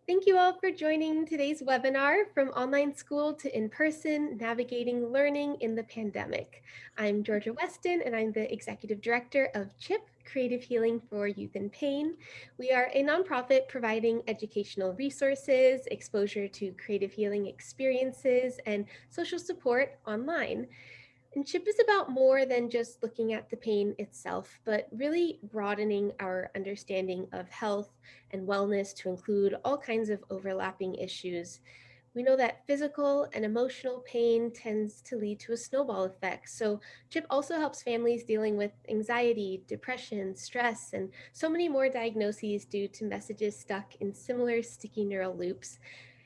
Thank you all for joining today's webinar, From Online School to In-Person, Navigating Learning in the Pandemic. I'm Georgia Weston, and I'm the Executive Director of CHYP, Creative Healing for Youth in Pain. We are a nonprofit providing educational resources, exposure to creative healing experiences, and social support online. And CHIP is about more than just looking at the pain itself, but really broadening our understanding of health and wellness to include all kinds of overlapping issues. We know that physical and emotional pain tends to lead to a snowball effect. So CHIP also helps families dealing with anxiety, depression, stress, and so many more diagnoses due to messages stuck in similar sticky neural loops.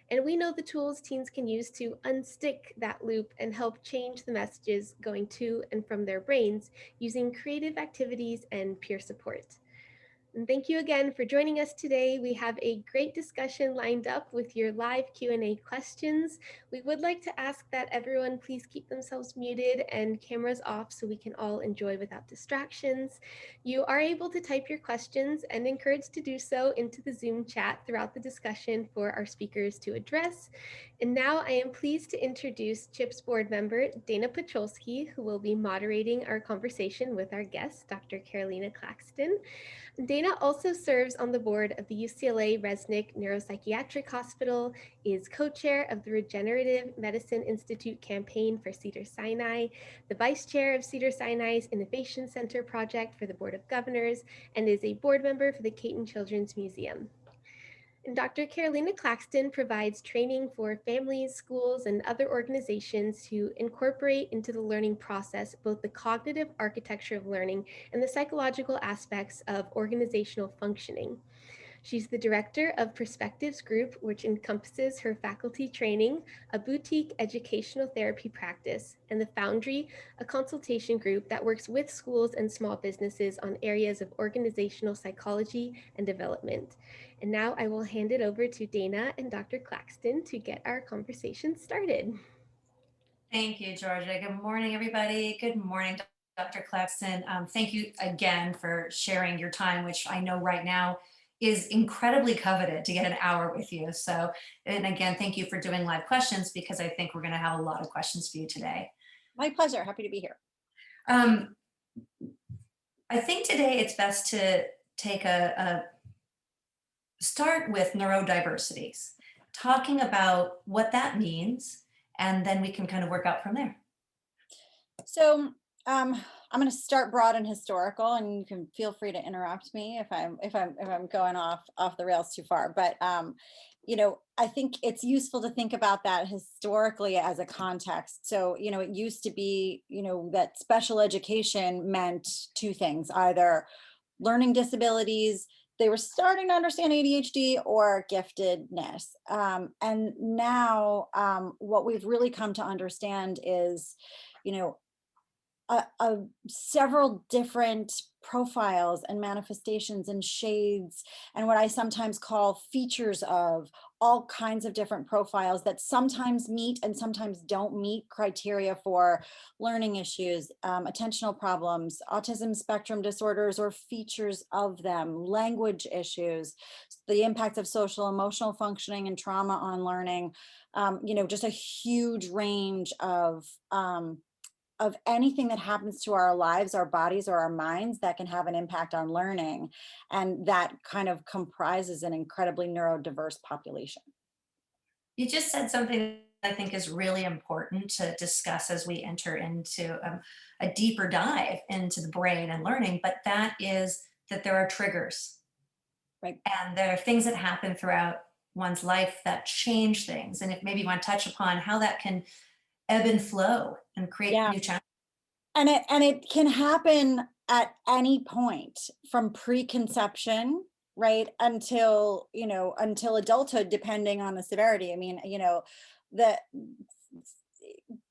And we know the tools teens can use to unstick that loop and help change the messages going to and from their brains using creative activities and peer support. And thank you again for joining us today. We have a great discussion lined up with your live Q&A questions. We would like to ask that everyone please keep themselves muted and cameras off so we can all enjoy without distractions. You are able to type your questions and encouraged to do so into the Zoom chat throughout the discussion for our speakers to address. And now I am pleased to introduce CHIP's board member, Dana Pacholski, who will be moderating our conversation with our guest, Dr. Karolina Claxton. Dana also serves on the board of the UCLA Resnick Neuropsychiatric Hospital, is co-chair of the Regenerative Medicine Institute campaign for Cedars-Sinai, the vice chair of Cedars-Sinai's Innovation Center project for the Board of Governors, and is a board member for the Caton Children's Museum. And Dr. Karolina Claxton provides training for families, schools, and other organizations to incorporate into the learning process both the cognitive architecture of learning and the psychological aspects of organizational functioning. She's the director of Perspectives Group, which encompasses her faculty training, a boutique educational therapy practice, and the Foundry, a consultation group that works with schools and small businesses on areas of organizational psychology and development. And now I will hand it over to Dana and Dr. Claxton to get our conversation started. Thank you, Georgia. Good morning, everybody. Good morning, Dr. Claxton. Thank you again for sharing your time, which I know right now is incredibly coveted to get an hour with you. So, and again, thank you for doing live questions because I think we're going to have a lot of questions for you today. My pleasure. Happy to be here. Um, I think today it's best to take a start with neurodiversities, talking about what that means, and then we can kind of work out from there. So I'm going to start broad and historical, and you can feel free to interrupt me if I'm going off the rails too far. But I think it's useful to think about that historically as a context. So it used to be that special education meant two things: either learning disabilities, they were starting to understand ADHD, or giftedness. And now what we've really come to understand is, several different profiles and manifestations and shades, and what I sometimes call features of all kinds of different profiles that sometimes meet and sometimes don't meet criteria for learning issues, attentional problems, autism spectrum disorders, or features of them, language issues, the impacts of social emotional functioning and trauma on learning, just a huge range of anything that happens to our lives, our bodies, or our minds that can have an impact on learning. And that kind of comprises an incredibly neurodiverse population. You just said something I think is really important to discuss as we enter into a deeper dive into the brain and learning, but that is that there are triggers. Right. And there are things that happen throughout one's life that change things. And if maybe you want to touch upon how that can ebb and flow and create new challenges. And it can happen at any point from preconception, right, until adulthood, depending on the severity. I mean, the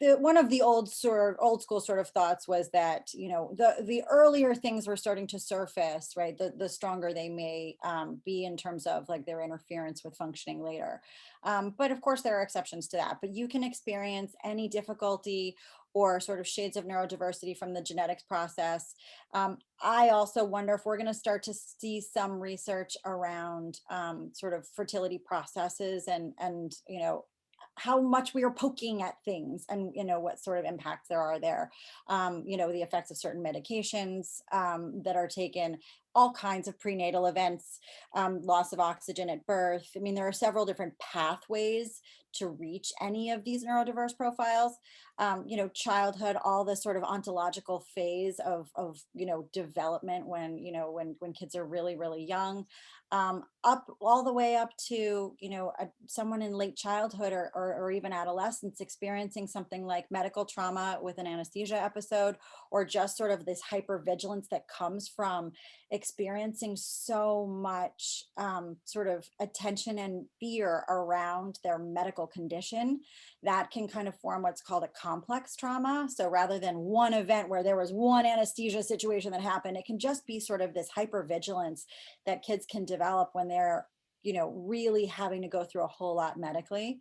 one of the old school sort of thoughts was that, the earlier things were starting to surface, right, the stronger they may be in terms of like their interference with functioning later. But of course there are exceptions to that, but you can experience any difficulty or sort of shades of neurodiversity from the genetics process. I also wonder if we're going to start to see some research around sort of fertility processes, and how much we are poking at things, and what sort of impacts there are there. The effects of certain medications that are taken, all kinds of prenatal events, loss of oxygen at birth. I mean, there are several different pathways to reach any of these neurodiverse profiles. Childhood, all this sort of ontological phase of development, when kids are really, really young, up all the way up to someone in late childhood, or even adolescence, experiencing something like medical trauma with an anesthesia episode, or just sort of this hypervigilance that comes from experiencing so much sort of attention and fear around their medical condition. That can kind of form what's called a complex trauma. So rather than one event where there was one anesthesia situation that happened, it can just be sort of this hypervigilance that kids can develop when they're really having to go through a whole lot medically.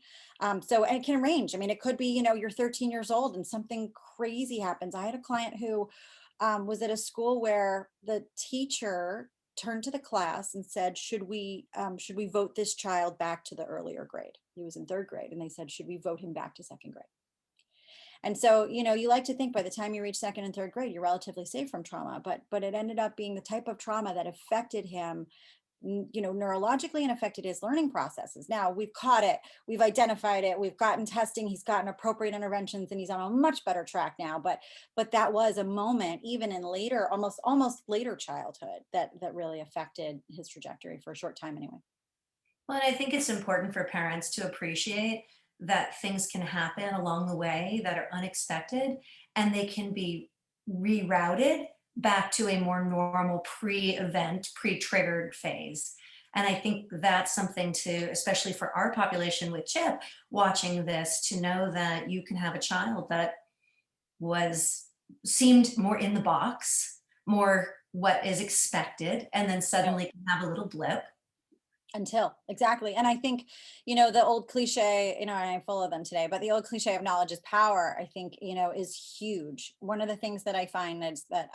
So it can range. I mean, it could be, you're 13 years old and something crazy happens. I had a client who was at a school where the teacher turned to the class and said, should we vote this child back to the earlier grade? He was in third grade, and they said, should we vote him back to second grade? And so, you like to think by the time you reach second and third grade, you're relatively safe from trauma, but it ended up being the type of trauma that affected him neurologically, and affected his learning processes. Now we've caught it, we've identified it, we've gotten testing, he's gotten appropriate interventions, and he's on a much better track now. But that was a moment, even in later, almost later childhood, that really affected his trajectory for a short time anyway. Well, and I think it's important for parents to appreciate that things can happen along the way that are unexpected, and they can be rerouted back to a more normal pre-event, pre-triggered phase. And I think that's something to, especially for our population with CHIP, watching this, to know that you can have a child that was seemed more in the box, more what is expected, and then suddenly can have a little blip. Until exactly. And I think, the old cliche, and I'm full of them today, but the old cliche of knowledge is power, I think, is huge. One of the things that I find is that,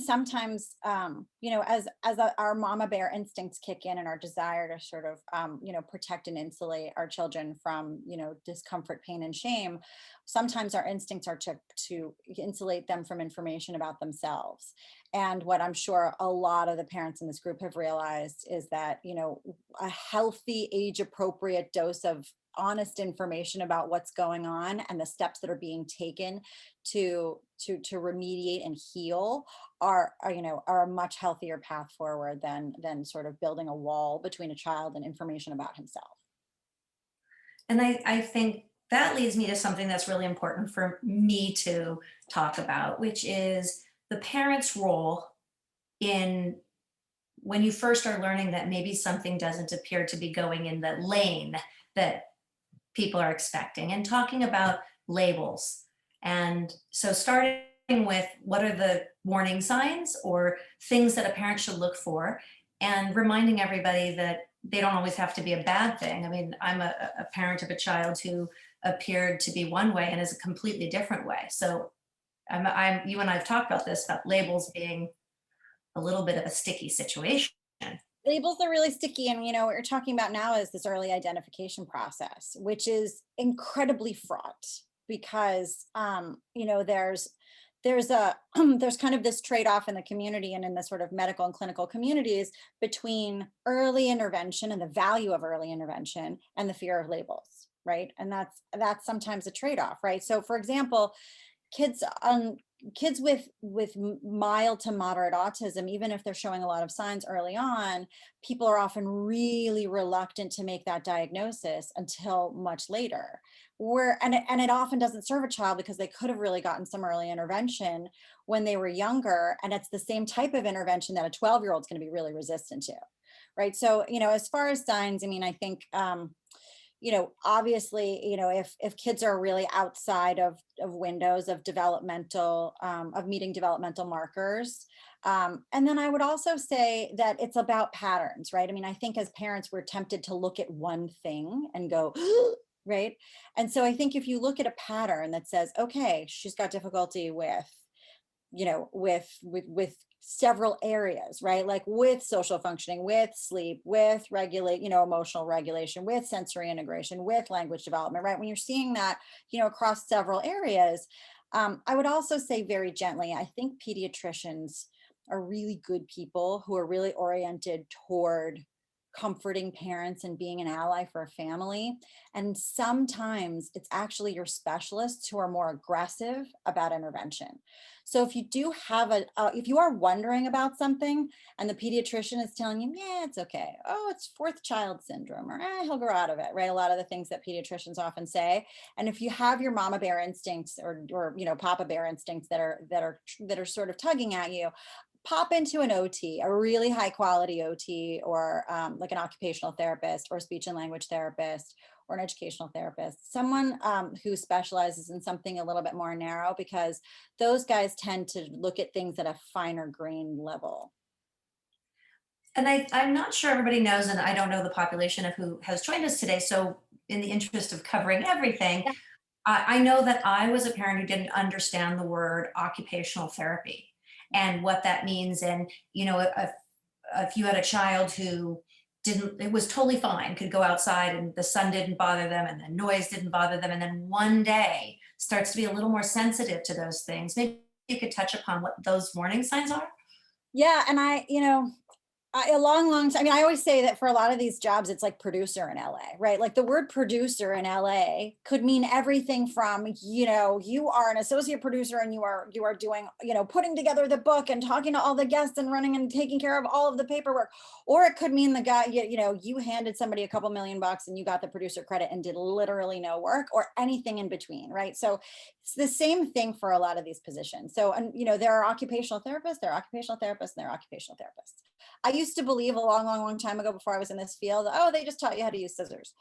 sometimes, our mama bear instincts kick in, and our desire to sort of, protect and insulate our children from, discomfort, pain, and shame. Sometimes our instincts are to insulate them from information about themselves. And what I'm sure a lot of the parents in this group have realized is that, a healthy, age appropriate dose of honest information about what's going on and the steps that are being taken to remediate and heal are a much healthier path forward than sort of building a wall between a child and information about himself. And I think that leads me to something that's really important for me to talk about, which is the parent's role in when you first are learning that maybe something doesn't appear to be going in the lane that people are expecting, and talking about labels. And so starting with what are the warning signs or things that a parent should look for, and reminding everybody that they don't always have to be a bad thing. I mean, I'm a parent of a child who appeared to be one way and is a completely different way. So you and I have talked about this, about labels being a little bit of a sticky situation. Labels are really sticky, and what you're talking about now is this early identification process, which is incredibly fraught, because there's a there's kind of this trade-off in the community and in the sort of medical and clinical communities between early intervention and the value of early intervention, and the fear of labels, right? And that's sometimes a trade-off, right? So for example, kids kids with mild to moderate autism, even if they're showing a lot of signs early on, people are often really reluctant to make that diagnosis until much later. And it often doesn't serve a child, because they could have really gotten some early intervention when they were younger, and it's the same type of intervention that a 12-year-old is going to be really resistant to, right? So as far as signs, I mean, I think obviously, if kids are really outside of windows of developmental, of meeting developmental markers. And then I would also say that it's about patterns, right? I mean, I think as parents, we're tempted to look at one thing and go, right? And so I think if you look at a pattern that says, okay, she's got difficulty with, with several areas, right? Like with social functioning, with sleep, with regulate, emotional regulation, with sensory integration, with language development, right? When you're seeing that, across several areas, I would also say very gently, I think pediatricians are really good people who are really oriented toward comforting parents and being an ally for a family. And sometimes it's actually your specialists who are more aggressive about intervention. So if you do have if you are wondering about something and the pediatrician is telling you, yeah, it's okay. Oh, it's fourth child syndrome, or he'll grow out of it, right? A lot of the things that pediatricians often say. And if you have your mama bear instincts or papa bear instincts that are sort of tugging at you, pop into an OT, a really high quality OT, or like an occupational therapist or speech and language therapist or an educational therapist, someone who specializes in something a little bit more narrow, because those guys tend to look at things at a finer grain level. And I'm not sure everybody knows, and I don't know the population of who has joined us today. So, in the interest of covering everything, Yeah. I know that I was a parent who didn't understand the word occupational therapy and what that means. And, if you had a child who didn't, it was totally fine, could go outside and the sun didn't bother them and the noise didn't bother them. And then one day starts to be a little more sensitive to those things. Maybe you could touch upon what those warning signs are. Yeah, and a long time. I mean, I always say that for a lot of these jobs, it's like producer in LA, right? Like the word producer in LA could mean everything from, you are an associate producer and you are doing, putting together the book and talking to all the guests and running and taking care of all of the paperwork. Or it could mean the guy, you handed somebody a couple $1,000,000 and you got the producer credit and did literally no work, or anything in between, right? So it's the same thing for a lot of these positions. So, and there are occupational therapists, there are occupational therapists, and there are occupational therapists. I used to believe a long, long, long time ago, before I was in this field, oh, they just taught you how to use scissors.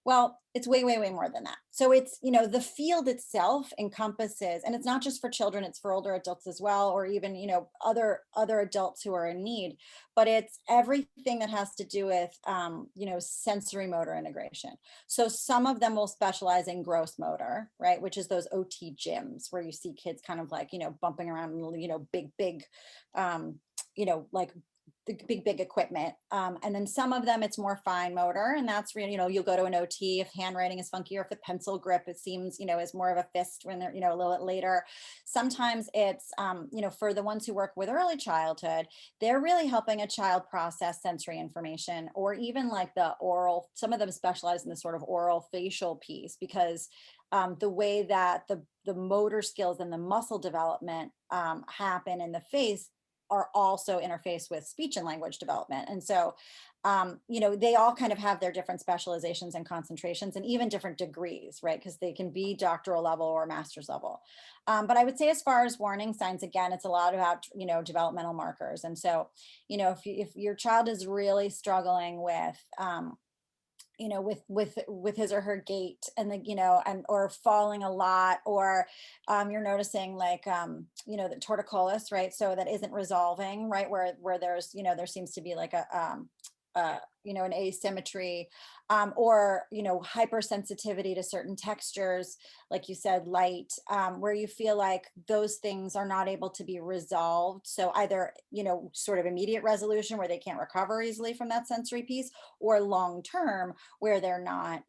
Well, it's way, way, way more than that. So it's, the field itself encompasses, and it's not just for children, it's for older adults as well, or even, other adults who are in need, but it's everything that has to do with, sensory motor integration. So some of them will specialize in gross motor, right? Which is those OT gyms where you see kids kind of like, bumping around, big, like the big equipment. And then some of them, it's more fine motor, and that's really, you'll go to an OT if handwriting is funky, or if the pencil grip, it seems, is more of a fist when they're, a little bit later. Sometimes it's, for the ones who work with early childhood, they're really helping a child process sensory information, or even like the oral, some of them specialize in the sort of oral facial piece, because the way that the motor skills and the muscle development happen in the face are also interfaced with speech and language development. And so, they all kind of have their different specializations and concentrations, and even different degrees, right? Because they can be doctoral level or master's level. But I would say, as far as warning signs, again, it's a lot about, developmental markers. And so, if your child is really struggling with, with his or her gait, and and or falling a lot, or you're noticing like the torticollis, right? So that isn't resolving, right? Where there's, there seems to be like an asymmetry, or hypersensitivity to certain textures, like you said, light, where you feel like those things are not able to be resolved. So either sort of immediate resolution where they can't recover easily from that sensory piece, or long term where they're not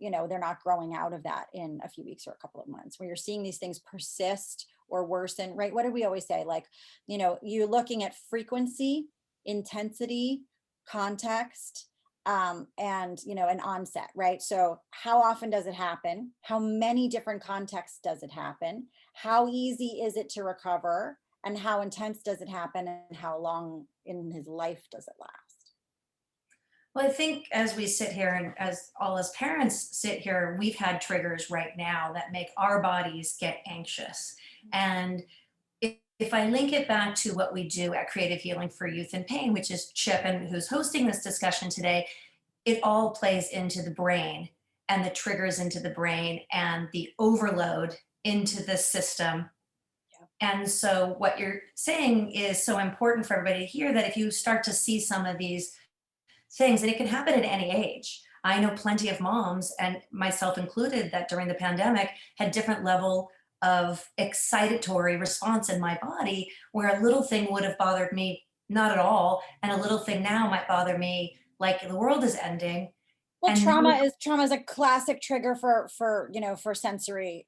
growing out of that in a few weeks or a couple of months, where you're seeing these things persist or worsen, right? What do we always say? Like, you're looking at frequency, intensity, context, and an onset, right? So how often does it happen? How many different contexts does it happen? How easy is it to recover? And how intense does it happen? And how long in his life does it last? Well, I think as we sit here, and as parents sit here, we've had triggers right now that make our bodies get anxious. And if I link it back to what we do at Creative Healing for Youth in Pain, which is Chip, and who's hosting this discussion today, it all plays into the brain and the triggers into the brain and the overload into the system. And so what you're saying is so important for everybody to hear, that if you start to see some of these things, and it can happen at any age. I know plenty of moms, and myself included, that during the pandemic had different level of excitatory response in my body, where a little thing would have bothered me not at all, and a little thing now might bother me like the world is ending. Well, And now, trauma is a classic trigger for sensory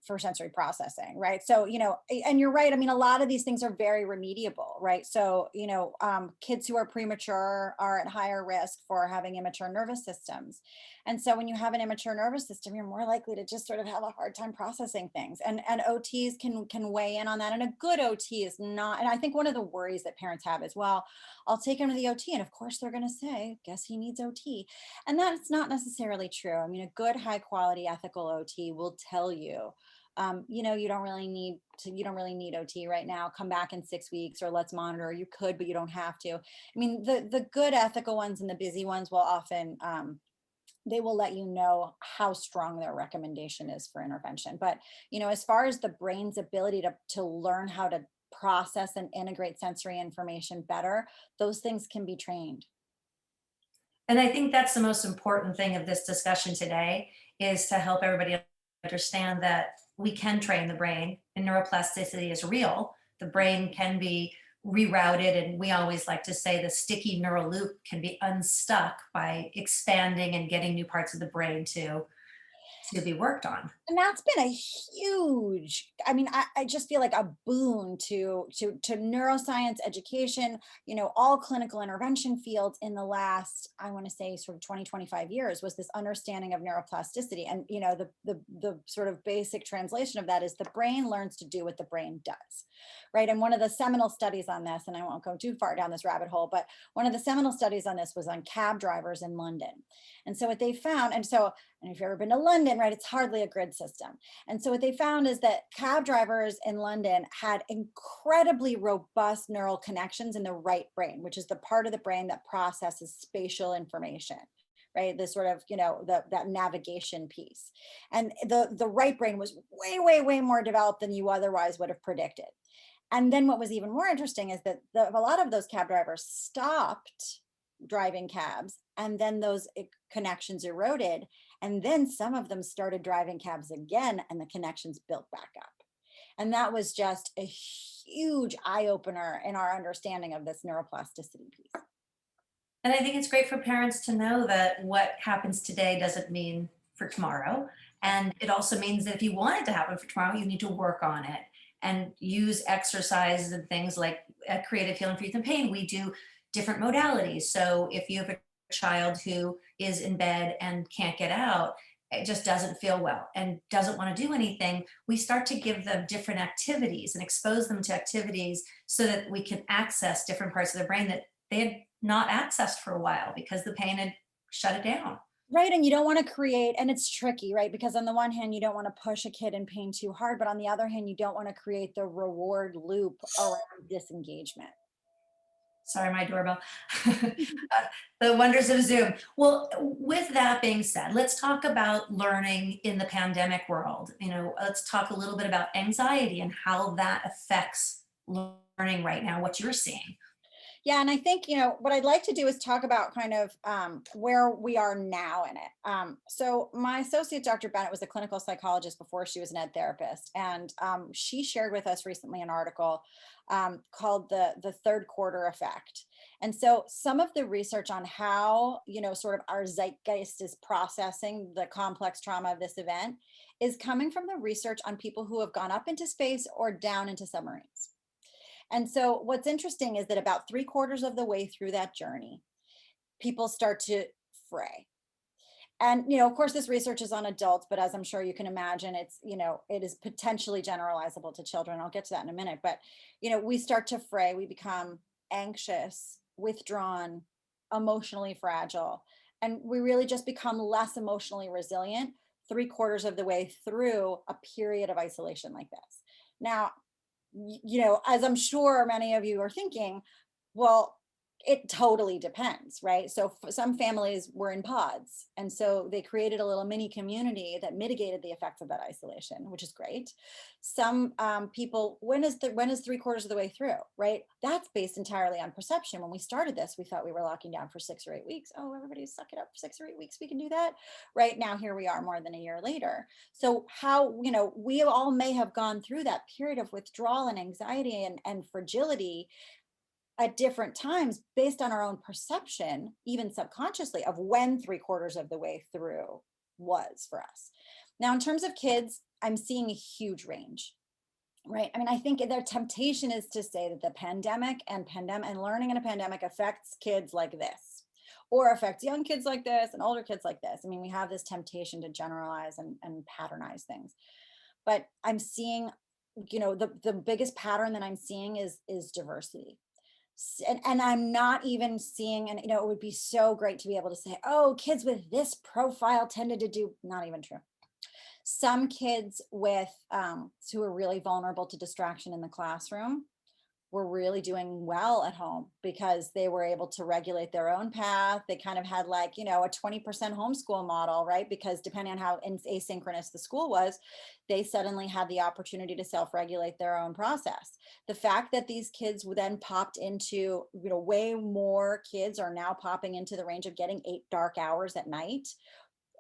processing, right? So, and you're right. I mean, a lot of these things are very remediable, right? So, kids who are premature are at higher risk for having immature nervous systems. And so when you have an immature nervous system, you're more likely to just sort of have a hard time processing things. And OTs can weigh in on that. And a good OT is not, and I think one of the worries that parents have is, well, I'll take him to the OT. And of course they're going to say, guess he needs OT. And that's not necessarily true. I mean, a good, high quality, ethical OT will tell you, you don't really need OT right now. Come back in 6 weeks, or let's monitor. You could, but you don't have to. I mean, the good, ethical ones and the busy ones will often, they will let you know how strong their recommendation is for intervention. But, as far as the brain's ability to learn how to process and integrate sensory information better, those things can be trained. and I think that's the most important thing of this discussion today, is to help everybody understand that we can train the brain, and neuroplasticity is real. The brain can be rerouted, and we always like to say the sticky neural loop can be unstuck by expanding and getting new parts of the brain to be worked on. And that's been a huge, I mean, I just feel like a boon to neuroscience education, all clinical intervention fields in the last, I want to say, sort of 20-25 years, was this understanding of neuroplasticity. And the sort of basic translation of that is the brain learns to do what the brain does, right? And one of the seminal studies on this, and I won't go too far down this rabbit hole, but one of the seminal studies on this was on cab drivers in London. And so what they found, and if you've ever been to London, right, it's hardly a grid system. And so what they found is that cab drivers in London had incredibly robust neural connections in the right brain, which is the part of the brain that processes spatial information, right? This sort of, that navigation piece. And the right brain was way, way, way more developed than you otherwise would have predicted. And then what was even more interesting is that a lot of those cab drivers stopped driving cabs, and then those connections eroded, and then some of them started driving cabs again, and the connections built back up. And that was just a huge eye opener in our understanding of this neuroplasticity piece. And I think it's great for parents to know that what happens today doesn't mean for tomorrow. And it also means that if you want it to happen for tomorrow, you need to work on it and use exercises and things like creative healing for youth and pain. We do different modalities. So if you have a child who is in bed and can't get out, it just doesn't feel well and doesn't want to do anything, we start to give them different activities and expose them to activities so that we can access different parts of the brain that they had not accessed for a while because the pain had shut it down. Right. And you don't want to create, and it's tricky, right? Because on the one hand, you don't want to push a kid in pain too hard, but on the other hand, you don't want to create the reward loop around disengagement. Sorry, my doorbell. The wonders of Zoom. Well, with that being said, let's talk about learning in the pandemic world. Let's talk a little bit about anxiety and how that affects learning right now, what you're seeing. Yeah, and I think, what I'd like to do is talk about kind of where we are now in it. So my associate, Dr. Bennett, was a clinical psychologist before she was an ed therapist. And she shared with us recently an article called the third quarter effect. And so some of the research on how, sort of our zeitgeist is processing the complex trauma of this event is coming from the research on people who have gone up into space or down into submarines. And so what's interesting is that about 3/4 of the way through that journey, people start to fray. And, of course, this research is on adults, but as I'm sure you can imagine, it is potentially generalizable to children. I'll get to that in a minute. But, we start to fray. We become anxious, withdrawn, emotionally fragile. And we really just become less emotionally resilient 3/4 of the way through a period of isolation like this. Now, as I'm sure many of you are thinking, well, It totally depends, right? So some families were in pods, and so they created a little mini community that mitigated the effects of that isolation, which is great. Some people, when is 3/4 of the way through, right? That's based entirely on perception. When we started this, we thought we were locking down for 6 or 8 weeks. Oh, everybody suck it up for 6 or 8 weeks. We can do that. Right now, here we are more than a year later. So how, we all may have gone through that period of withdrawal and anxiety and fragility at different times based on our own perception, even subconsciously, of when 3/4 of the way through was for us. Now, in terms of kids, I'm seeing a huge range, right? I mean, I think their temptation is to say that the pandemic and learning in a pandemic affects kids like this, or affects young kids like this and older kids like this. I mean, we have this temptation to generalize and patternize things. But I'm seeing, the biggest pattern that I'm seeing is diversity. And I'm not even seeing, and it would be so great to be able to say, oh, kids with this profile tended to do, not even true. Some kids with who are really vulnerable to distraction in the classroom were really doing well at home because they were able to regulate their own path. They kind of had like, a 20% homeschool model, right? Because depending on how asynchronous the school was, they suddenly had the opportunity to self-regulate their own process. The fact that these kids then popped into, way more kids are now popping into the range of getting 8 dark hours at night,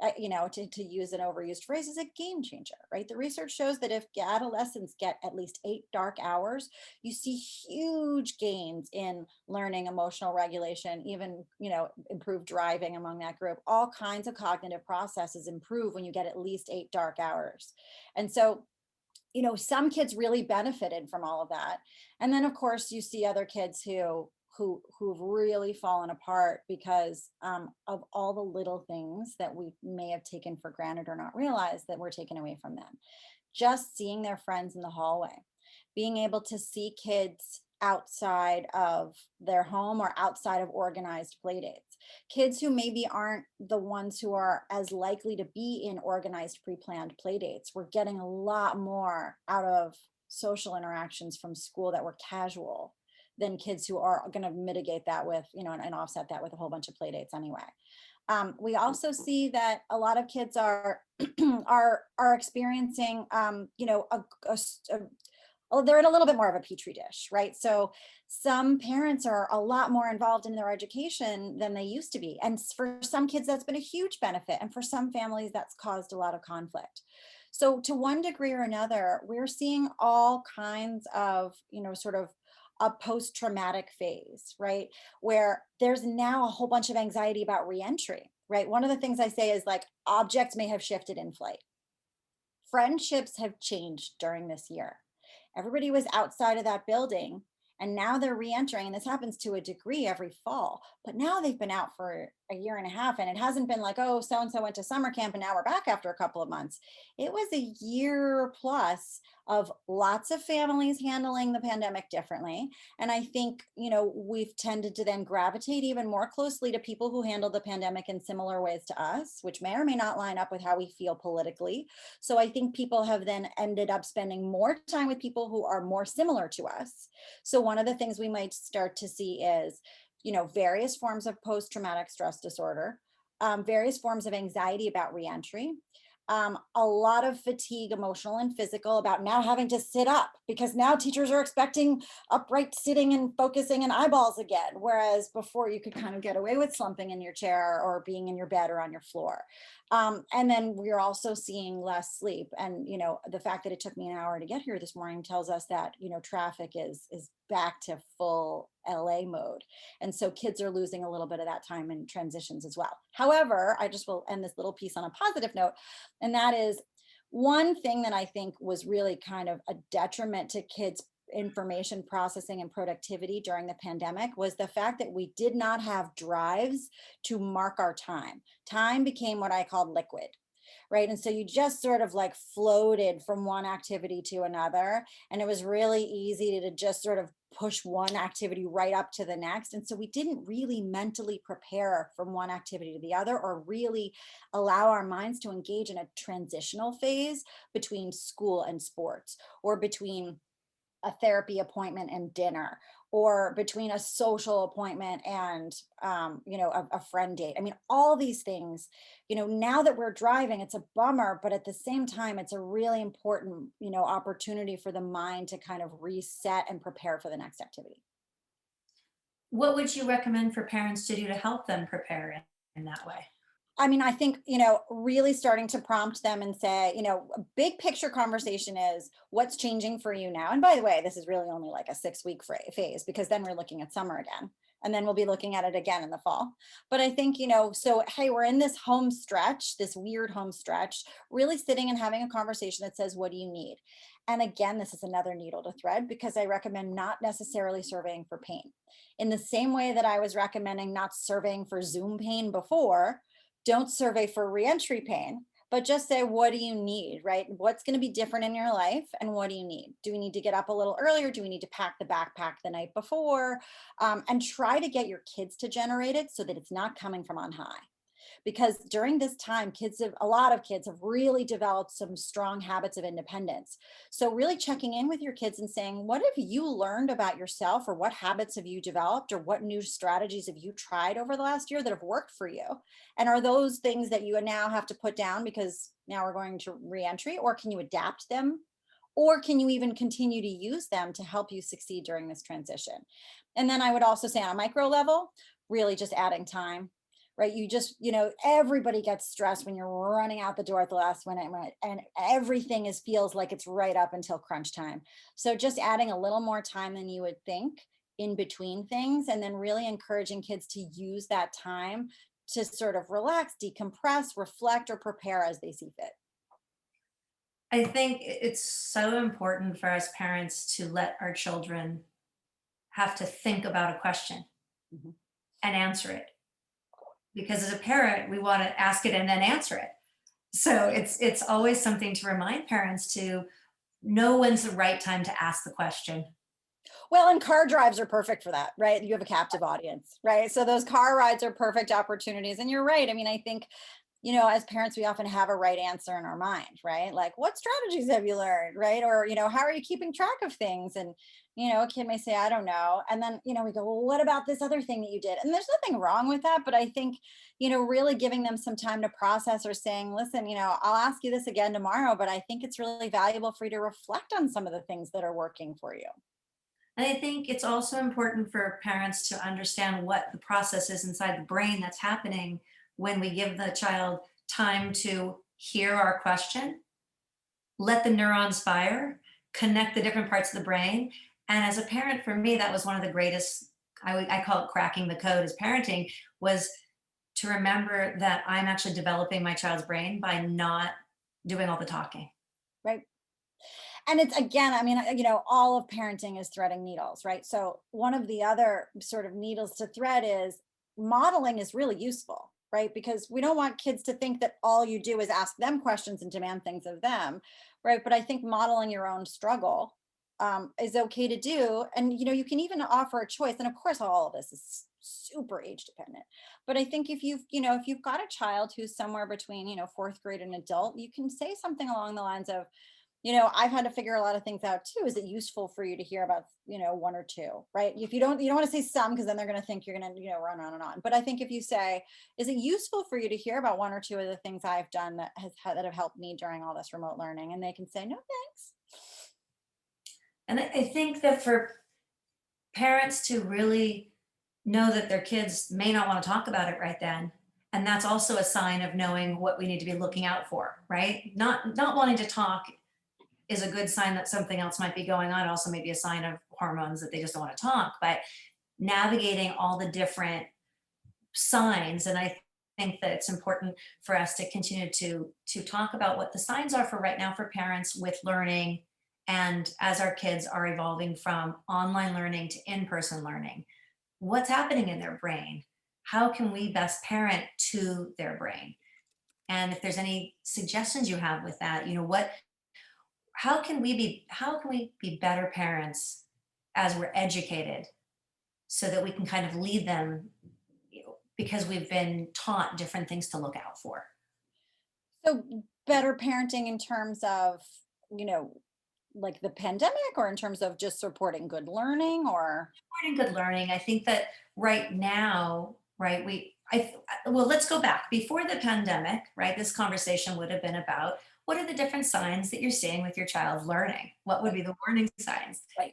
to use an overused phrase, is a game changer, right? The research shows that if adolescents get at least 8 dark hours, you see huge gains in learning, emotional regulation, even, improved driving among that group. All kinds of cognitive processes improve when you get at least 8 dark hours. And so, some kids really benefited from all of that. And then of course you see other kids who've really fallen apart because of all the little things that we may have taken for granted or not realized that were taken away from them. Just seeing their friends in the hallway, being able to see kids outside of their home or outside of organized play dates. Kids who maybe aren't the ones who are as likely to be in organized pre-planned play dates. We're getting a lot more out of social interactions from school that were casual than kids who are going to mitigate that with, and offset that with a whole bunch of play dates anyway. We also see that a lot of kids are are experiencing, they're in a little bit more of a petri dish, right? So some parents are a lot more involved in their education than they used to be. And for some kids, that's been a huge benefit. And for some families, that's caused a lot of conflict. So to one degree or another, we're seeing all kinds of, sort of a post-traumatic phase, right? Where there's now a whole bunch of anxiety about reentry, right? One of the things I say is like, objects may have shifted in flight. Friendships have changed during this year. Everybody was outside of that building and now they're re-entering, and this happens to a degree every fall, but now they've been out for a year and a half, and it hasn't been like, oh, so and so went to summer camp and now we're back after a couple of months. It was a year plus of lots of families handling the pandemic differently. And I think, we've tended to then gravitate even more closely to people who handle the pandemic in similar ways to us, which may or may not line up with how we feel politically. So I think people have then ended up spending more time with people who are more similar to us. So one of the things we might start to see is, various forms of post-traumatic stress disorder, various forms of anxiety about reentry, a lot of fatigue, emotional and physical, about now having to sit up because now teachers are expecting upright sitting and focusing and eyeballs again. Whereas before you could kind of get away with slumping in your chair or being in your bed or on your floor. And then we're also seeing less sleep. And, the fact that it took me an hour to get here this morning tells us that, traffic is back to full LA mode. And so kids are losing a little bit of that time in transitions as well. However, I just will end this little piece on a positive note. And that is one thing that I think was really kind of a detriment to kids' information processing and productivity during the pandemic was the fact that we did not have drives to mark our time. Time became what I called liquid. Right. And so you just sort of like floated from one activity to another. And it was really easy to just sort of push one activity right up to the next. And so we didn't really mentally prepare from one activity to the other, or really allow our minds to engage in a transitional phase between school and sports, or between a therapy appointment and dinner, or between a social appointment and, a friend date. I mean, all these things, now that we're driving, it's a bummer, but at the same time, it's a really important, opportunity for the mind to kind of reset and prepare for the next activity. What would you recommend for parents to do to help them prepare in that way? I mean, I think, really starting to prompt them and say, a big picture conversation is what's changing for you now. And by the way, this is really only like a 6 week phase, because then we're looking at summer again. And then we'll be looking at it again in the fall. But I think, so hey, we're in this home stretch, this weird home stretch, really sitting and having a conversation that says, what do you need? And again, this is another needle to thread, because I recommend not necessarily surveying for pain. In the same way that I was recommending not surveying for Zoom pain before, don't survey for reentry pain, but just say, what do you need, right? What's going to be different in your life, and what do you need? Do we need to get up a little earlier? Do we need to pack the backpack the night before? And try to get your kids to generate it so that it's not coming from on high. Because during this time, a lot of kids have really developed some strong habits of independence. So really checking in with your kids and saying, what have you learned about yourself, or what habits have you developed, or what new strategies have you tried over the last year that have worked for you? And are those things that you now have to put down because now we're going to reentry, or can you adapt them? Or can you even continue to use them to help you succeed during this transition? And then I would also say on a micro level, really just adding time, right? Everybody gets stressed when you're running out the door at the last minute, and everything feels like it's right up until crunch time. So just adding a little more time than you would think in between things, and then really encouraging kids to use that time to sort of relax, decompress, reflect, or prepare as they see fit. I think it's so important for us parents to let our children have to think about a question Mhm. and answer it. Because as a parent, we want to ask it and then answer it. So it's always something to remind parents to know when's the right time to ask the question. Well, and car drives are perfect for that, right? You have a captive audience, right? So those car rides are perfect opportunities. And you're right. I mean, I think, as parents, we often have a right answer in our mind, right? Like, what strategies have you learned, right? Or, how are you keeping track of things? And, a kid may say, I don't know. And then, we go, well, what about this other thing that you did? And there's nothing wrong with that. But I think, really giving them some time to process, or saying, listen, I'll ask you this again tomorrow, but I think it's really valuable for you to reflect on some of the things that are working for you. And I think it's also important for parents to understand what the process is inside the brain that's happening when we give the child time to hear our question, let the neurons fire, connect the different parts of the brain. And as a parent, for me, that was one of the greatest, I call it cracking the code as parenting, was to remember that I'm actually developing my child's brain by not doing all the talking. Right. And it's, again, I mean, all of parenting is threading needles, right? So one of the other sort of needles to thread is modeling is really useful, right? Because we don't want kids to think that all you do is ask them questions and demand things of them, right? But I think modeling your own struggle is okay to do. And, you can even offer a choice. And of course, all of this is super age dependent. But I think if you've got a child who's somewhere between, fourth grade and adult, you can say something along the lines of, I've had to figure a lot of things out too. Is it useful for you to hear about, one or two, right? If you don't want to say some, because then they're going to think you're going to, run on and on. But I think if you say, is it useful for you to hear about one or two of the things I've done that have helped me during all this remote learning? And they can say, no, thanks. And I think that for parents to really know that their kids may not want to talk about it right then, and that's also a sign of knowing what we need to be looking out for, right? Not wanting to talk is a good sign that something else might be going on. Also maybe a sign of hormones that they just don't want to talk. But navigating all the different signs, and I think that it's important for us to continue to talk about what the signs are for right now for parents with learning, and as our kids are evolving from online learning to in-person learning, what's happening in their brain, how can we best parent to their brain? And if there's any suggestions you have with that, how can we be better parents as we're educated, so that we can kind of lead them, because we've been taught different things to look out for. So better parenting in terms of, you know, like the pandemic, or in terms of just supporting good learning, or? Supporting good learning. I think that right now, right, well, let's go back. Before the pandemic, right, this conversation would have been about what are the different signs that you're seeing with your child learning? What would Right, be the warning signs? right,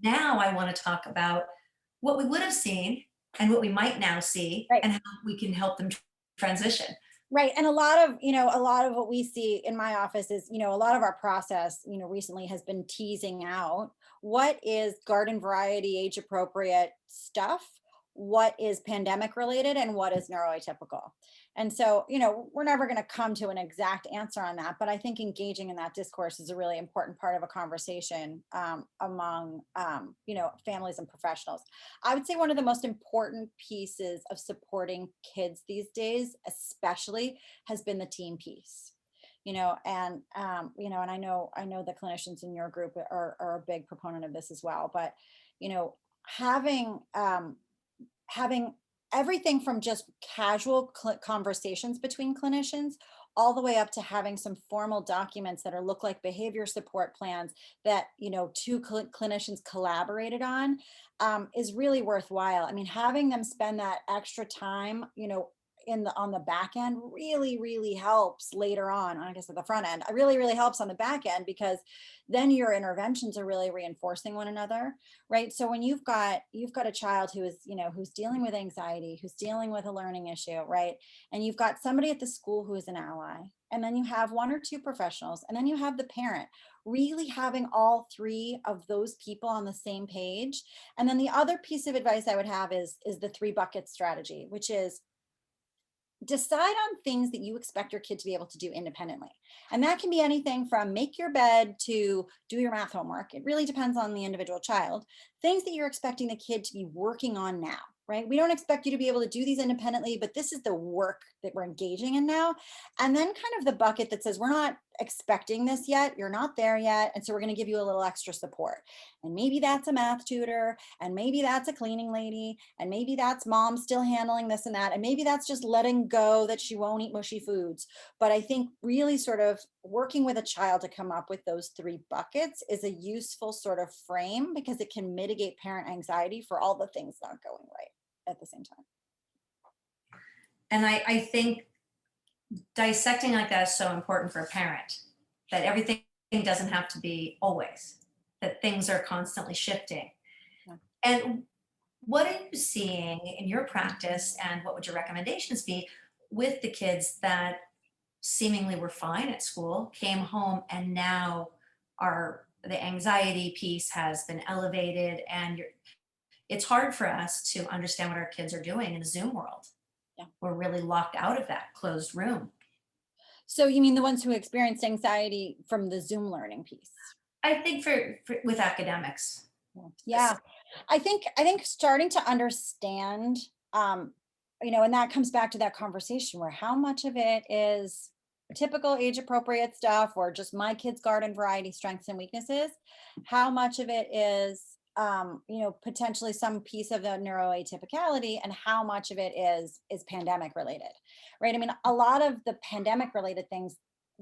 Now I want to talk about what we would have seen and what we might now see right. and how we can help them transition. Right. And a lot of, a lot of what we see in my office is, a lot of our process, recently has been teasing out what is garden variety, age appropriate stuff, what is pandemic related, and what is neuroatypical. And so, we're never going to come to an exact answer on that, but I think engaging in that discourse is a really important part of a conversation among, families and professionals. I would say one of the most important pieces of supporting kids these days, especially, has been the team piece. And I know the clinicians in your group are a big proponent of this as well. But you know, having everything from just casual conversations between clinicians all the way up to having some formal documents that are look like behavior support plans that two clinicians collaborated on, is really worthwhile. I mean, having them spend that extra time, on the back end really helps later on. I guess at the front end, it really helps on the back end, because then your interventions are really reinforcing one another, right? So when you've got a child who is, who's dealing with anxiety, who's dealing with a learning issue, right? And you've got somebody at the school who is an ally, and then you have one or two professionals, and then you have the parent, really having all three of those people on the same page. And then the other piece of advice I would have is the three bucket strategy, which is decide on things that you expect your kid to be able to do independently. And that can be anything from make your bed to do your math homework. It really depends on the individual child. Things that you're expecting the kid to be working on now, right? We don't expect you to be able to do these independently, but this is the work that we're engaging in now. And then kind of the bucket that says, we're not expecting this yet. You're not there yet. And so we're going to give you a little extra support. And maybe that's a math tutor, and maybe that's a cleaning lady, and maybe that's mom still handling this and that, and maybe that's just letting go that she won't eat mushy foods. But I think really sort of working with a child to come up with those three buckets is a useful sort of frame, because it can mitigate parent anxiety for all the things not going right at the same time. And I think dissecting like that is so important for a parent, that everything doesn't have to be always, that things are constantly shifting. Yeah. And what are you seeing in your practice, and what would your recommendations be with the kids that seemingly were fine at school, came home, and now the anxiety piece has been elevated, and it's hard for us to understand what our kids are doing in the Zoom world. Yeah. We're really locked out of that closed room. So you mean the ones who experienced anxiety from the Zoom learning piece? I think for with academics. Yeah. I think starting to understand, and that comes back to that conversation where how much of it is typical age appropriate stuff, or just my kid's garden variety strengths and weaknesses, how much of it is, potentially some piece of the neuroatypicality, and how much of it is pandemic related, right? I mean, a lot of the pandemic related things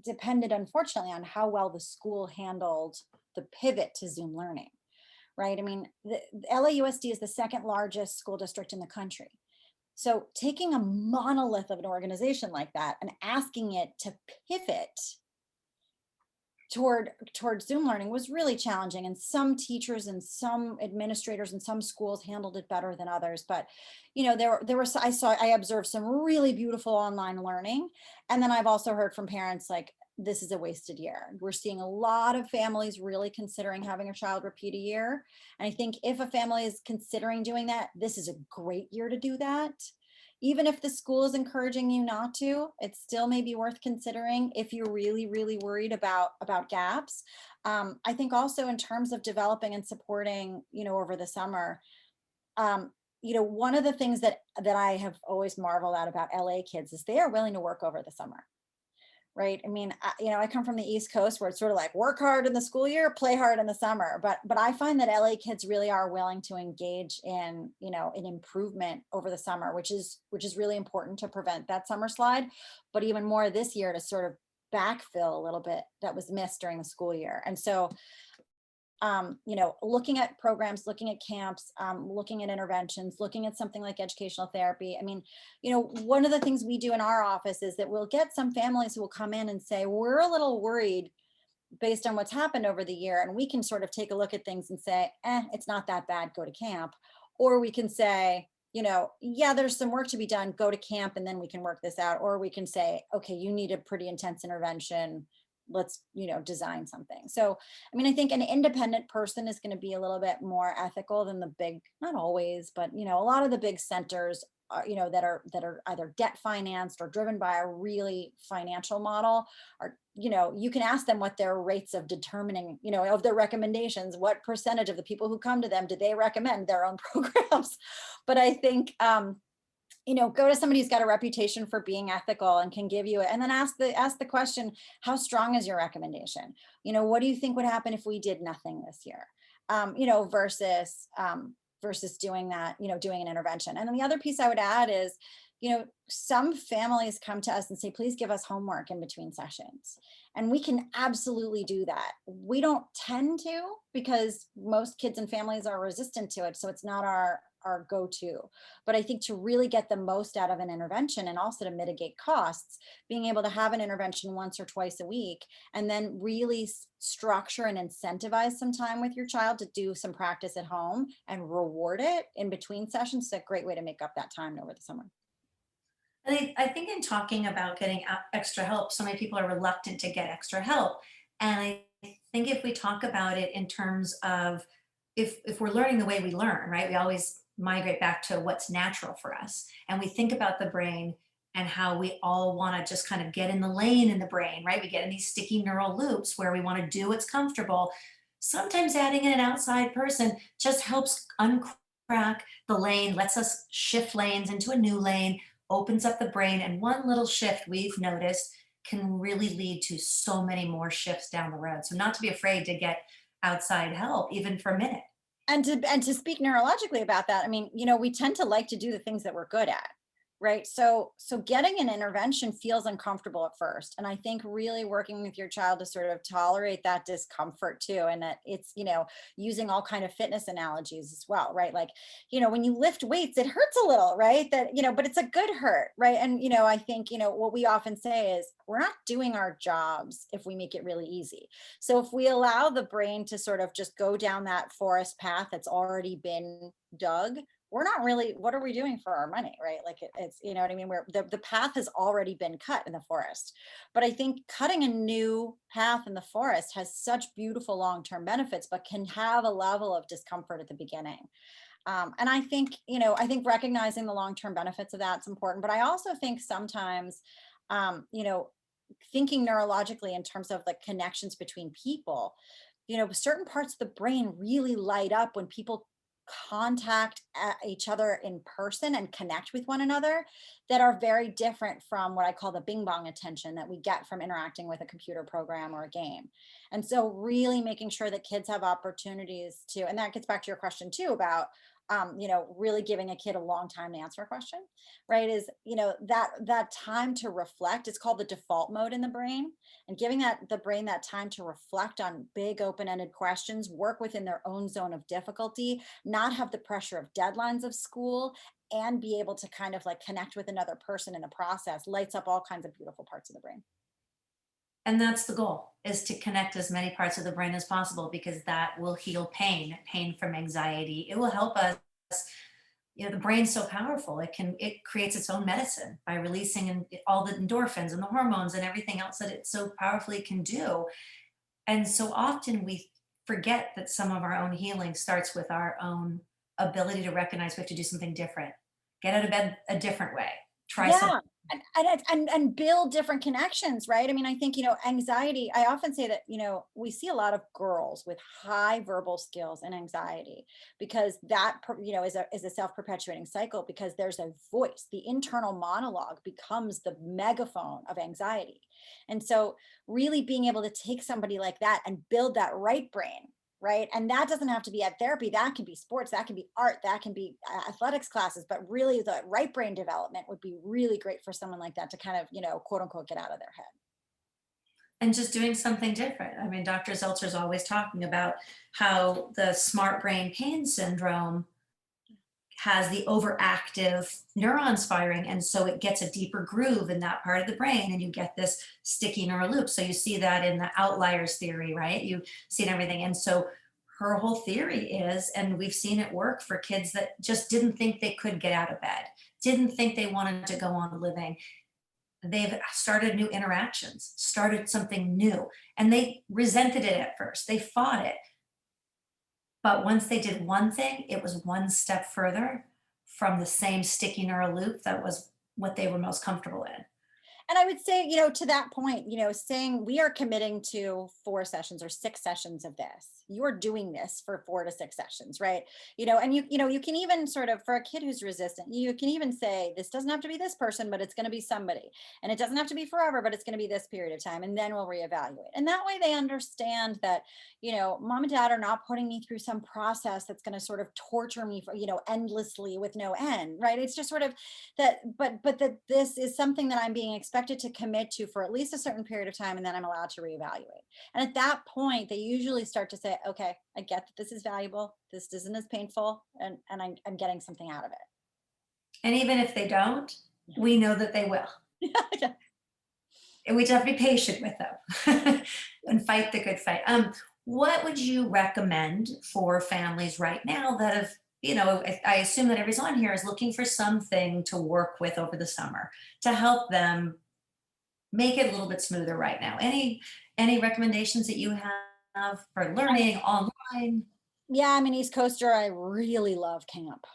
depended, unfortunately, on how well the school handled the pivot to Zoom learning, right? I mean, the LAUSD is the second largest school district in the country. So taking a monolith of an organization like that and asking it to pivot toward Zoom learning was really challenging. And some teachers and some administrators and some schools handled it better than others. But there were I observed some really beautiful online learning. And then I've also heard from parents like, this is a wasted year. We're seeing a lot of families really considering having a child repeat a year. And I think if a family is considering doing that, this is a great year to do that. Even if the school is encouraging you not to, it still may be worth considering if you're really worried about gaps. I think also in terms of developing and supporting, over the summer, one of the things that I have always marveled at about LA kids is they are willing to work over the summer. Right. I mean, I come from the East Coast where it's sort of like work hard in the school year, play hard in the summer. But I find that LA kids really are willing to engage in, an improvement over the summer, which is really important to prevent that summer slide. But even more this year to sort of backfill a little bit that was missed during the school year. And so looking at programs, looking at camps, looking at interventions, looking at something like educational therapy. I mean, one of the things we do in our office is that we'll get some families who will come in and say, we're a little worried based on what's happened over the year. And we can sort of take a look at things and say, it's not that bad, go to camp. Or we can say, yeah, there's some work to be done, go to camp and then we can work this out. Or we can say, okay, you need a pretty intense intervention. Let's, design something. So, I mean, I think an independent person is going to be a little bit more ethical than the big, not always, but, a lot of the big centers are, that are either debt financed or driven by a really financial model are, you can ask them what their rates of determining, of their recommendations, what percentage of the people who come to them, do they recommend their own programs? But I think, go to somebody who's got a reputation for being ethical and can give you it, and then ask the question, how strong is your recommendation? What do you think would happen if we did nothing this year? Versus doing that, doing an intervention. And then the other piece I would add is, some families come to us and say, please give us homework in between sessions. And we can absolutely do that. We don't tend to, because most kids and families are resistant to it. So it's not our go-to. But I think to really get the most out of an intervention and also to mitigate costs, being able to have an intervention once or twice a week, and then really structure and incentivize some time with your child to do some practice at home and reward it in between sessions is a great way to make up that time over the summer. I think in talking about getting extra help, so many people are reluctant to get extra help. And I think if we talk about it in terms of if we're learning the way we learn, right? We always migrate back to what's natural for us. And we think about the brain and how we all want to just kind of get in the lane in the brain, right? We get in these sticky neural loops where we want to do what's comfortable. Sometimes adding in an outside person just helps uncrack the lane, lets us shift lanes into a new lane, opens up the brain. And one little shift we've noticed can really lead to so many more shifts down the road. So not to be afraid to get outside help, even for a minute. And to speak neurologically about that, I mean, we tend to like to do the things that we're good at, right? So getting an intervention feels uncomfortable at first. And I think really working with your child to sort of tolerate that discomfort too. And that it's, using all kind of fitness analogies as well, right? Like, when you lift weights, it hurts a little, right? That, but it's a good hurt, right? And, I think, what we often say is we're not doing our jobs if we make it really easy. So if we allow the brain to sort of just go down that forest path that's already been dug, we're not really, what are we doing for our money, right? Like it's, what I mean? Where the path has already been cut in the forest. But I think cutting a new path in the forest has such beautiful long-term benefits, but can have a level of discomfort at the beginning. And I think, recognizing the long-term benefits of that's important. But I also think sometimes, thinking neurologically in terms of the connections between people, certain parts of the brain really light up when people contact each other in person and connect with one another that are very different from what I call the bing bong attention that we get from interacting with a computer program or a game. And so really making sure that kids have opportunities to, and that gets back to your question too about really giving a kid a long time to answer a question, right? Is, that time to reflect, it's called the default mode in the brain, and giving the brain that time to reflect on big open-ended questions, work within their own zone of difficulty, not have the pressure of deadlines of school, and be able to kind of like connect with another person in the process lights up all kinds of beautiful parts of the brain. And that's the goal, is to connect as many parts of the brain as possible, because that will heal pain from anxiety. It will help us. The brain's so powerful. It creates its own medicine by releasing all the endorphins and the hormones and everything else that it so powerfully can do. And so often we forget that some of our own healing starts with our own ability to recognize we have to do something different, get out of bed a different way, try something. Yeah. And build different connections, right? I mean, I think, anxiety, I often say that, we see a lot of girls with high verbal skills and anxiety because that, is a self-perpetuating cycle, because there's a voice, the internal monologue becomes the megaphone of anxiety. And so really being able to take somebody like that and build that right brain, right? And that doesn't have to be at therapy. That can be sports, that can be art, that can be athletics classes, but really the right brain development would be really great for someone like that to kind of, quote unquote, get out of their head. and just doing something different. I mean, Dr. Zeltzer's always talking about how the smart brain pain syndrome has the overactive neurons firing. And so it gets a deeper groove in that part of the brain, and you get this sticky neural loop. So you see that in the outliers theory, right? You see it in everything. And so her whole theory is, and we've seen it work for kids that just didn't think they could get out of bed, didn't think they wanted to go on living. They've started new interactions, started something new, and they resented it at first. They fought it. But once they did one thing, it was one step further from the same sticky neural loop that was what they were most comfortable in. And I would say, to that point, saying we are committing to 4 sessions or 6 sessions of this. You're doing this for 4 to 6 sessions, right? And you can even sort of, for a kid who's resistant, you can even say, this doesn't have to be this person, but it's going to be somebody. And it doesn't have to be forever, but it's going to be this period of time. And then we'll reevaluate. And that way they understand that, mom and dad are not putting me through some process that's going to sort of torture me for, endlessly with no end, right? It's just sort of that, but that this is something that I'm being expected to commit to for at least a certain period of time, and then I'm allowed to reevaluate. And at that point, they usually start to say, okay, I get that this is valuable, this isn't as painful, and I'm getting something out of it. And even if they don't, we know that they will. Yeah. And we just have to be patient with them and fight the good fight. What would you recommend for families right now that have, I assume that everyone's on here is looking for something to work with over the summer to help them make it a little bit smoother right now? Any recommendations that you have for learning online? Yeah, I'm an East Coaster. I really love camp.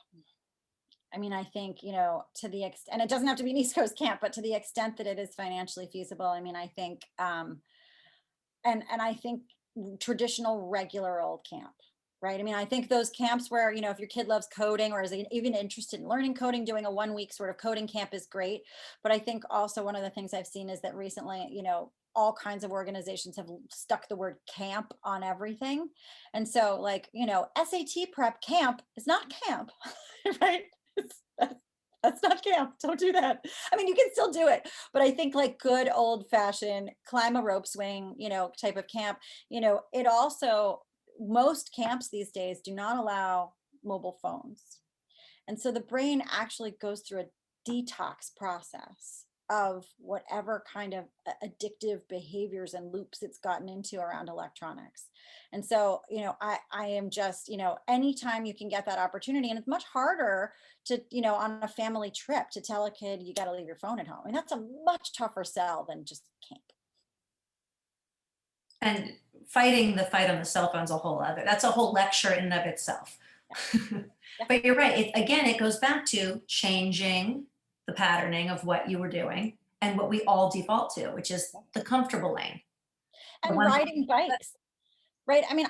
I mean, I think, to the extent, and it doesn't have to be an East Coast camp, but to the extent that it is financially feasible, I mean, I think, and I think traditional regular old camp, right? I mean, I think those camps where, if your kid loves coding or is even interested in learning coding, doing a 1 week sort of coding camp is great. But I think also one of the things I've seen is that recently, all kinds of organizations have stuck the word camp on everything. And so like, SAT prep camp is not camp, right? That's not camp. Don't do that. I mean, you can still do it, but I think like good old fashioned climb a rope swing, type of camp, it also, most camps these days do not allow mobile phones. And so the brain actually goes through a detox process of whatever kind of addictive behaviors and loops it's gotten into around electronics. And so, I am just, anytime you can get that opportunity, and it's much harder to, on a family trip to tell a kid, you got to leave your phone at home. And that's a much tougher sell than just camp. And fighting the fight on the cell phone's that's a whole lecture in and of itself. Yeah. But you're right. It goes back to changing the patterning of what you were doing and what we all default to, which is the comfortable lane. And riding bikes, right? I mean,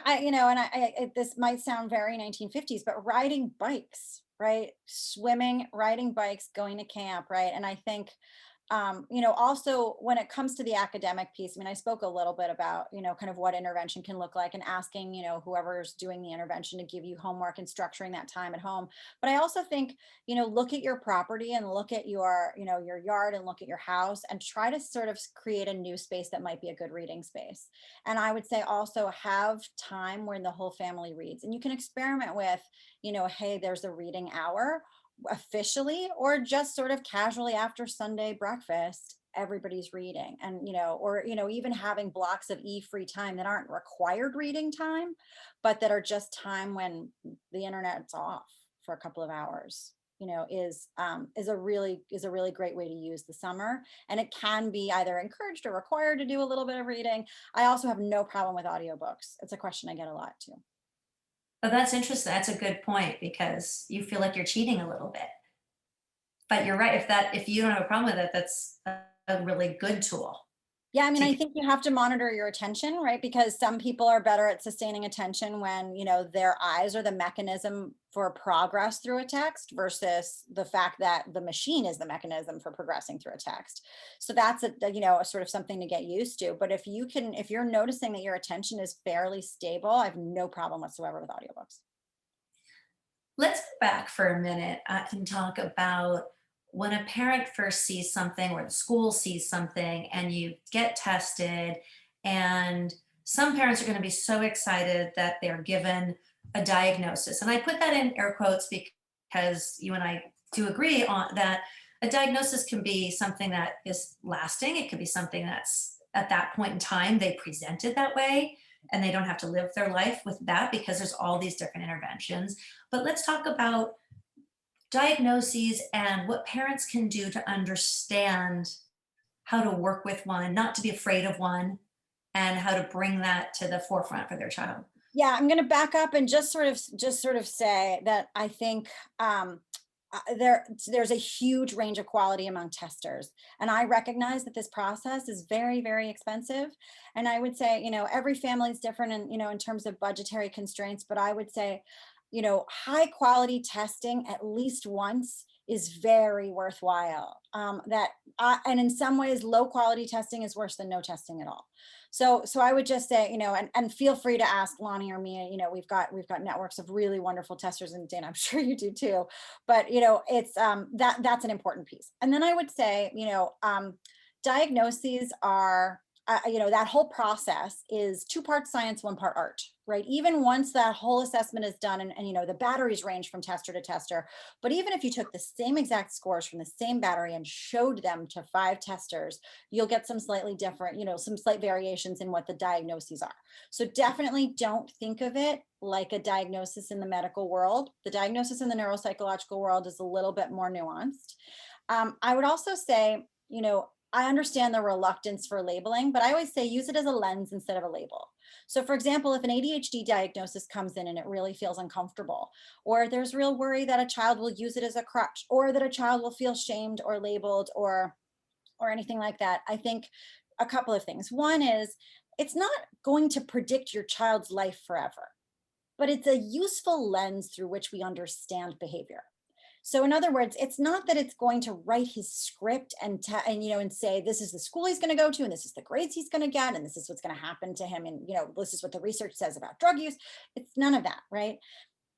this might sound very 1950s, but riding bikes, right? Swimming, riding bikes, going to camp, right? And I think, also when it comes to the academic piece, I mean, I spoke a little bit about, kind of what intervention can look like and asking, whoever's doing the intervention to give you homework and structuring that time at home. But I also think, look at your property and look at your, your yard and look at your house and try to sort of create a new space that might be a good reading space. And I would say also have time when the whole family reads, and you can experiment with, hey, there's a reading hour officially, or just sort of casually after Sunday breakfast, everybody's reading. And or even having blocks of free time that aren't required reading time, but that are just time when the internet's off for a couple of hours, is a really great way to use the summer. And it can be either encouraged or required to do a little bit of reading. I also have no problem with audiobooks. It's a question I get a lot too. Oh, that's interesting. That's a good point, because you feel like you're cheating a little bit. But you're right. If you don't have a problem with it, that's a really good tool. Yeah, I mean, I think you have to monitor your attention, right? Because some people are better at sustaining attention when, their eyes are the mechanism for progress through a text versus the fact that the machine is the mechanism for progressing through a text. So that's a sort of something to get used to. But if you're noticing that your attention is fairly stable, I have no problem whatsoever with audiobooks. Let's go back for a minute and talk about when a parent first sees something or the school sees something and you get tested And some parents are going to be so excited that they're given a diagnosis. And I put that in air quotes because you and I do agree on that a diagnosis can be something that is lasting. It could be something that's at that point in time they presented that way and they don't have to live their life with that because there's all these different interventions. But let's talk about diagnoses and what parents can do to understand how to work with one, not to be afraid of one, and how to bring that to the forefront for their child. Yeah, I'm going to back up and just sort of say that I think there's a huge range of quality among testers, and I recognize that this process is very, very expensive. And I would say, every family is different, and in terms of budgetary constraints. But I would say, high quality testing at least once is very worthwhile. And in some ways, low quality testing is worse than no testing at all. So I would just say, and feel free to ask Lonnie or me. We've got networks of really wonderful testers, and Dan, I'm sure you do too. But it's that's an important piece. And then I would say, diagnoses are that whole process is 2 parts science, 1 part art, right? Even once that whole assessment is done, and the batteries range from tester to tester, but even if you took the same exact scores from the same battery and showed them to 5 testers, you'll get some slightly different, some slight variations in what the diagnoses are. So definitely don't think of it like a diagnosis in the medical world. The diagnosis in the neuropsychological world is a little bit more nuanced. I would also say, I understand the reluctance for labeling, but I always say use it as a lens instead of a label. So for example, if an ADHD diagnosis comes in and it really feels uncomfortable, or there's real worry that a child will use it as a crutch, or that a child will feel shamed or labeled or anything like that, I think a couple of things. One is it's not going to predict your child's life forever, but it's a useful lens through which we understand behavior. So in other words, it's not that it's going to write his script and say this is the school he's going to go to, and this is the grades he's going to get, and this is what's going to happen to him, and this is what the research says about drug use. It's none of that, right?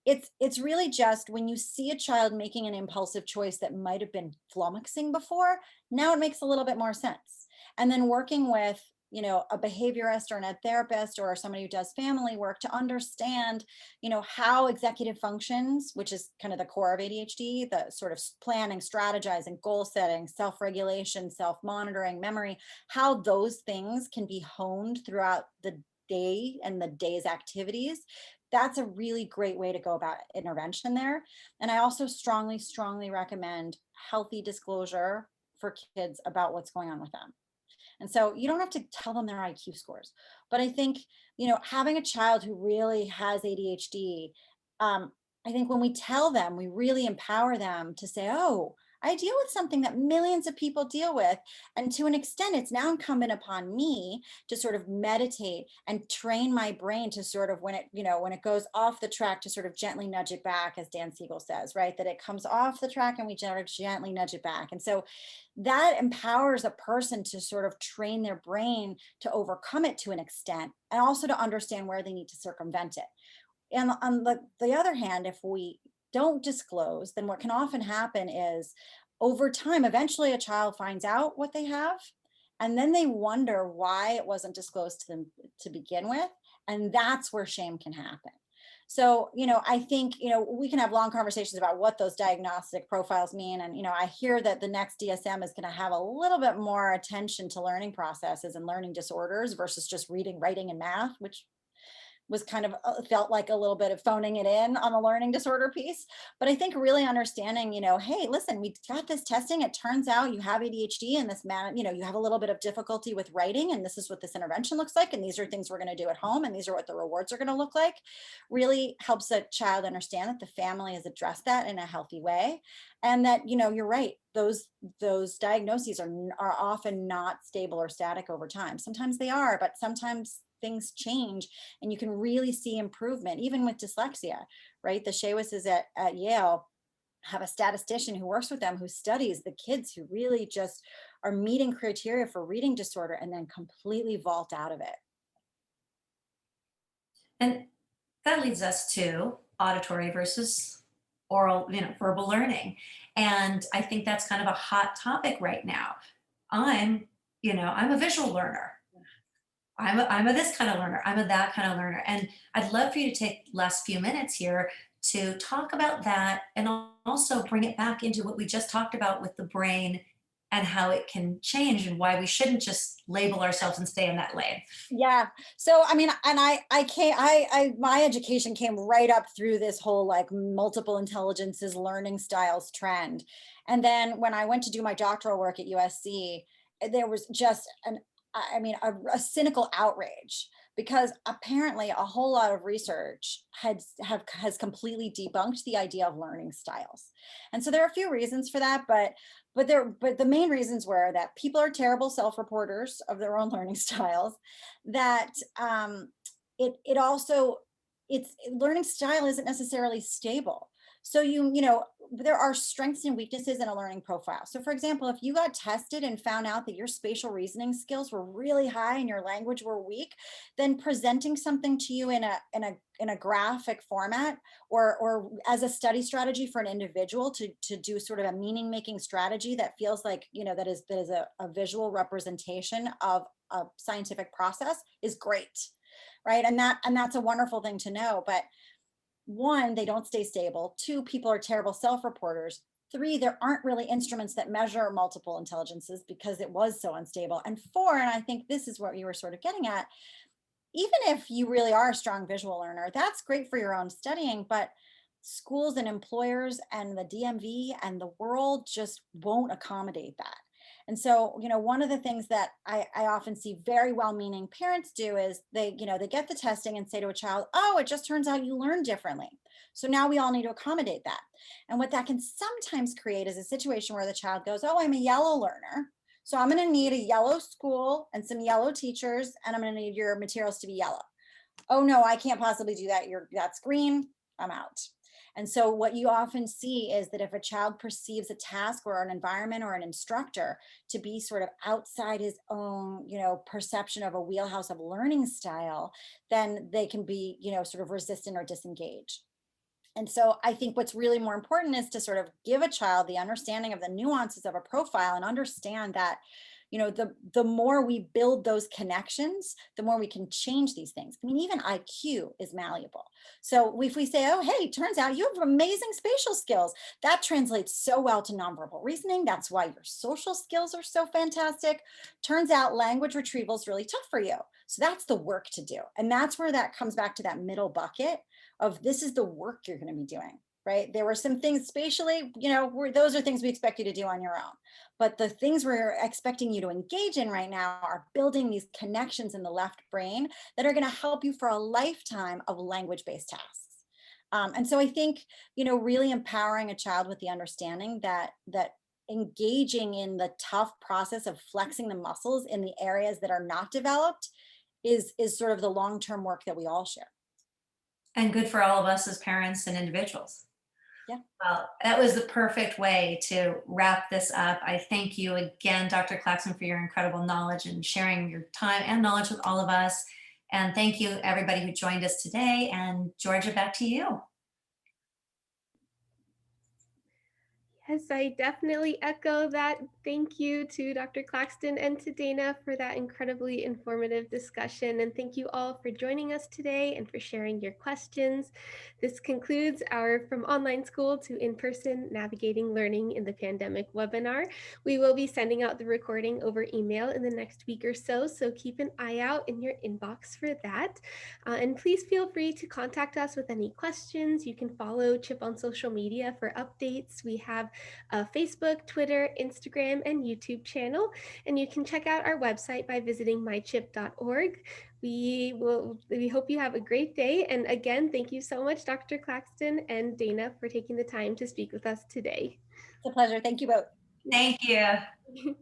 It's really just when you see a child making an impulsive choice that might have been flummoxing before, now it makes a little bit more sense. And then working with a behaviorist or an ed therapist or somebody who does family work to understand, how executive functions, which is kind of the core of ADHD, the sort of planning, strategizing, goal setting, self-regulation, self-monitoring, memory, how those things can be honed throughout the day and the day's activities. That's a really great way to go about intervention there. And I also strongly, strongly recommend healthy disclosure for kids about what's going on with them. And so you don't have to tell them their IQ scores, but I think, having a child who really has ADHD, I think when we tell them, we really empower them to say, oh, I deal with something that millions of people deal with. And to an extent, it's now incumbent upon me to sort of meditate and train my brain to sort of, when it goes off the track, to sort of gently nudge it back, as Dan Siegel says, right? That it comes off the track and we gently nudge it back. And so that empowers a person to sort of train their brain to overcome it to an extent, and also to understand where they need to circumvent it. And on the other hand, if we don't disclose, then what can often happen is over time, eventually a child finds out what they have, and then they wonder why it wasn't disclosed to them to begin with. And that's where shame can happen. So, I think, we can have long conversations about what those diagnostic profiles mean. And, I hear that the next DSM is going to have a little bit more attention to learning processes and learning disorders versus just reading, writing, and math, which was kind of felt like a little bit of phoning it in on the learning disorder piece. But I think really understanding, hey, listen, we got this testing. It turns out you have ADHD, and this man, you have a little bit of difficulty with writing, and this is what this intervention looks like. And these are things we're going to do at home, and these are what the rewards are going to look like. Really helps a child understand that the family has addressed that in a healthy way. And that, you're right. Those diagnoses are often not stable or static over time. Sometimes they are, but sometimes things change and you can really see improvement, even with dyslexia, right? The Shawises at Yale have a statistician who works with them, who studies the kids who really just are meeting criteria for reading disorder and then completely vault out of it. And that leads us to auditory versus oral, verbal learning. And I think that's kind of a hot topic right now. I'm a visual learner. I'm a this kind of learner. I'm a that kind of learner. And I'd love for you to take last few minutes here to talk about that and also bring it back into what we just talked about with the brain and how it can change and why we shouldn't just label ourselves and stay in that lane. Yeah. So I mean, and I can't my education came right up through this whole like multiple intelligences learning styles trend. And then when I went to do my doctoral work at USC, there was just a cynical outrage because apparently a whole lot of research has completely debunked the idea of learning styles. And so there are a few reasons for that, but the main reasons were that people are terrible self-reporters of their own learning styles, that it also its learning style isn't necessarily stable. So there are strengths and weaknesses in a learning profile. So for example, if you got tested and found out that your spatial reasoning skills were really high and your language were weak, then presenting something to you in a graphic format or as a study strategy for an individual to do sort of a meaning making strategy that feels like, that is a visual representation of a scientific process is great. Right. And that's a wonderful thing to know. But one, they don't stay stable. Two, people are terrible self-reporters. Three, there aren't really instruments that measure multiple intelligences because it was so unstable. And four, and I think this is what you were sort of getting at, even if you really are a strong visual learner, that's great for your own studying, but schools and employers and the DMV and the world just won't accommodate that. And so, one of the things that I often see very well-meaning parents do is they get the testing and say to a child, oh, it just turns out you learn differently. So now we all need to accommodate that. And what that can sometimes create is a situation where the child goes, oh, I'm a yellow learner. So I'm going to need a yellow school and some yellow teachers, and I'm going to need your materials to be yellow. Oh no, I can't possibly do that. That's green. I'm out. And so what you often see is that if a child perceives a task or an environment or an instructor to be sort of outside his own, perception of a wheelhouse of learning style, then they can be, sort of resistant or disengaged. And so I think what's really more important is to sort of give a child the understanding of the nuances of a profile and understand that, the more we build those connections, the more we can change these things. I mean, even IQ is malleable. So if we say, oh, hey, turns out you have amazing spatial skills, that translates so well to nonverbal reasoning. That's why your social skills are so fantastic. Turns out language retrieval is really tough for you. So that's the work to do. And that's where that comes back to that middle bucket of this is the work you're going to be doing. Right. There were some things spatially, those are things we expect you to do on your own. But the things we're expecting you to engage in right now are building these connections in the left brain that are going to help you for a lifetime of language-based tasks. And so I think, really empowering a child with the understanding that engaging in the tough process of flexing the muscles in the areas that are not developed is sort of the long-term work that we all share. And good for all of us as parents and individuals. Yeah. Well, that was the perfect way to wrap this up. I thank you again, Dr. Claxton, for your incredible knowledge and sharing your time and knowledge with all of us. And thank you, everybody who joined us today. And Georgia, back to you. Yes, I definitely echo that. Thank you to Dr. Claxton and to Dana for that incredibly informative discussion. And thank you all for joining us today and for sharing your questions. This concludes our From Online School to In-Person Navigating Learning in the Pandemic webinar. We will be sending out the recording over email in the next week or so, so keep an eye out in your inbox for that. And please feel free to contact us with any questions. You can follow CHYP on social media for updates. We have a Facebook, Twitter, Instagram, and YouTube channel. And you can check out our website by visiting mychip.org. We hope you have a great day. And again, thank you so much, Dr. Claxton and Dana, for taking the time to speak with us today. It's a pleasure. Thank you both. Thank you.